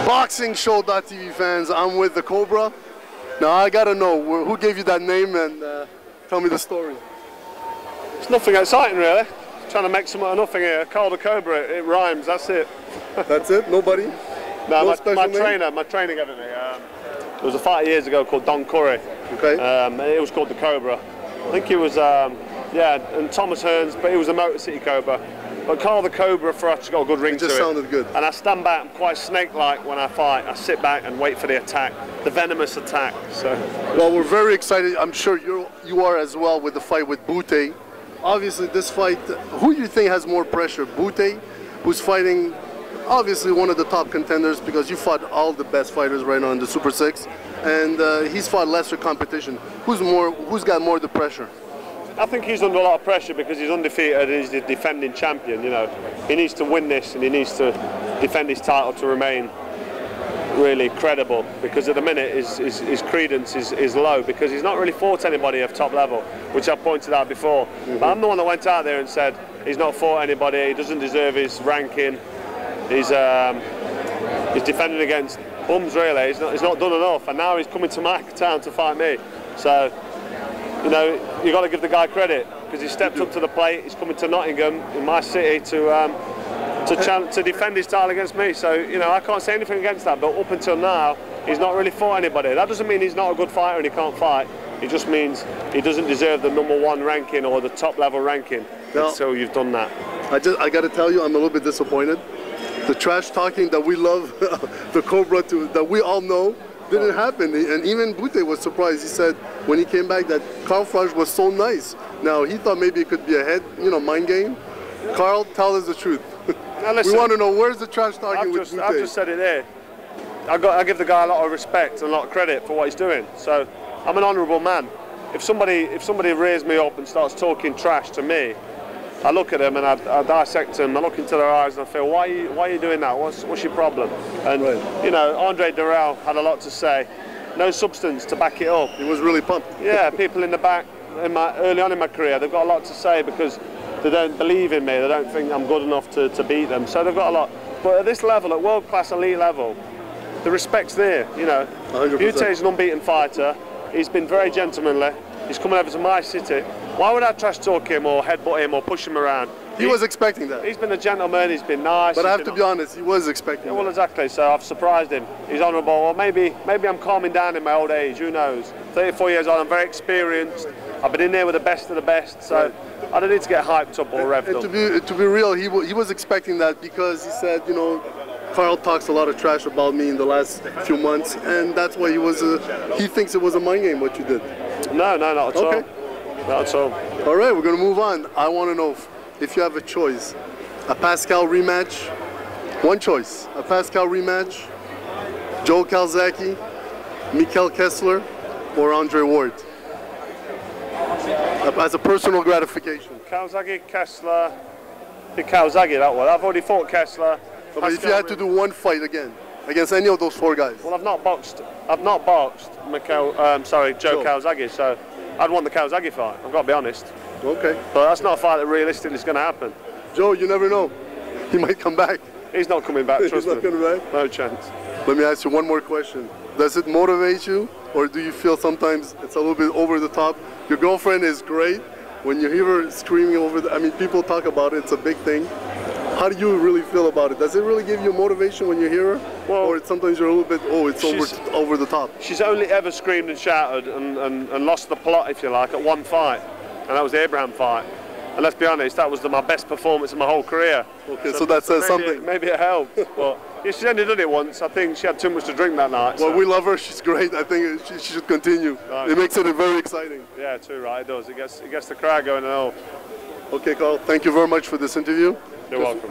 BoxingShow.tv fans, I'm with the Cobra. Now I gotta know, who gave you that name, and tell me the story. It's nothing exciting really. Trying to make something of nothing here. Carl the Cobra, it rhymes, that's it. That's it? Nobody? No, my trainer gave it me. There was a fight years ago called Don Curry. Okay. It was called the Cobra. I think it was, yeah, and Thomas Hearns, but it was a Motor City Cobra. But Carl the Cobra Froch got a good ring to it. It just sounded good. And I stand back, I'm quite snake-like when I fight. I sit back and wait for the attack, the venomous attack. So. Well, we're very excited. I'm sure you are as well with the fight with Bute. Obviously, this fight, who do you think has more pressure? Bute, who's fighting obviously one of the top contenders because you fought all the best fighters right now in the Super 6, and he's fought lesser competition. Who's got more of the pressure? I think he's under a lot of pressure because he's undefeated and he's the defending champion. You know, he needs to win this and he needs to defend his title to remain really credible, because at the minute his credence is low because he's not really fought anybody of top level, which I pointed out before. But I'm the one that went out there and said he's not fought anybody, he doesn't deserve his ranking, he's defending against bums really, he's not done enough, and now he's coming to my town to fight me. So, you know, you've got to give the guy credit because he stepped up to the plate, he's coming to Nottingham, in my city, to defend his title against me. So, you know, I can't say anything against that, but up until now, he's not really fought anybody. That doesn't mean he's not a good fighter and he can't fight. It just means he doesn't deserve the #1 ranking or the top level ranking until you've done that. I got to tell you, I'm a little bit disappointed. The trash talking that we love the Cobra that we all know didn't happen, and even Bute was surprised. He said when he came back that Carl Froch was so nice. Now he thought maybe it could be a head, mind game. Carl, tell us the truth. Now listen, we want to know, where's the trash talking with Bute? I've just said it there. I give the guy a lot of respect and a lot of credit for what he's doing. So I'm an honourable man. If somebody rears me up and starts talking trash to me, I look at them and I dissect them. I look into their eyes and I feel, why are you doing that? What's your problem? And you know, Andre Durrell had a lot to say. No substance to back it up. He was really pumped. Yeah, people in the back, early on in my career, they've got a lot to say because they don't believe in me. They don't think I'm good enough to beat them. So they've got a lot. But at this level, at world-class elite level, the respect's there. You know, 100%. Bute is an unbeaten fighter. He's been very gentlemanly. He's coming over to my city. Why would I trash talk him or headbutt him or push him around? He was expecting that. He's been a gentleman, he's been nice. But I have to be honest, he was expecting that. Well, exactly, so I've surprised him. He's honourable. Or maybe I'm calming down in my old age, who knows? 34 years old, I'm very experienced. I've been in there with the best of the best, so I don't need to get hyped up or revved up. To be real, he was expecting that because he said, you know, Carl talks a lot of trash about me in the last few months, and that's why he thinks it was a mind game what you did. No, not at all. Not at all. All right, we're going to move on. I want to know if you have a choice. A Pascal rematch, one choice. A Pascal rematch, Joe Calzaghe, Mikel Kessler, or Andre Ward? As a personal gratification. Calzaghe, Kessler, Calzaghe that one. I've already fought Kessler. But if you had to do one fight again, against any of those 4 guys? Well, I've not boxed Joe Calzaghe, so I'd want the Calzaghe fight, I've got to be honest. Okay. But that's not a fight that realistically is going to happen. Joe, you never know. He might come back. He's not coming back, trust me. He's not coming back? No chance. Let me ask you one more question. Does it motivate you, or do you feel sometimes it's a little bit over the top? Your girlfriend is great. When you hear her screaming I mean, people talk about it, it's a big thing. How do you really feel about it? Does it really give you motivation when you hear her? Well, or sometimes you're a little bit, it's over the top? She's only ever screamed and shouted and lost the plot, if you like, at one fight. And that was the Abraham fight. And let's be honest, that was my best performance in my whole career. Okay, so that says something. Maybe it helped. But yeah, she's only done it once. I think she had too much to drink that night. Well, we love her. She's great. I think she should continue. Right. It makes it very exciting. Yeah, too right. It does. It gets the crowd going and all. Okay, Carl. Thank you very much for this interview. You're welcome.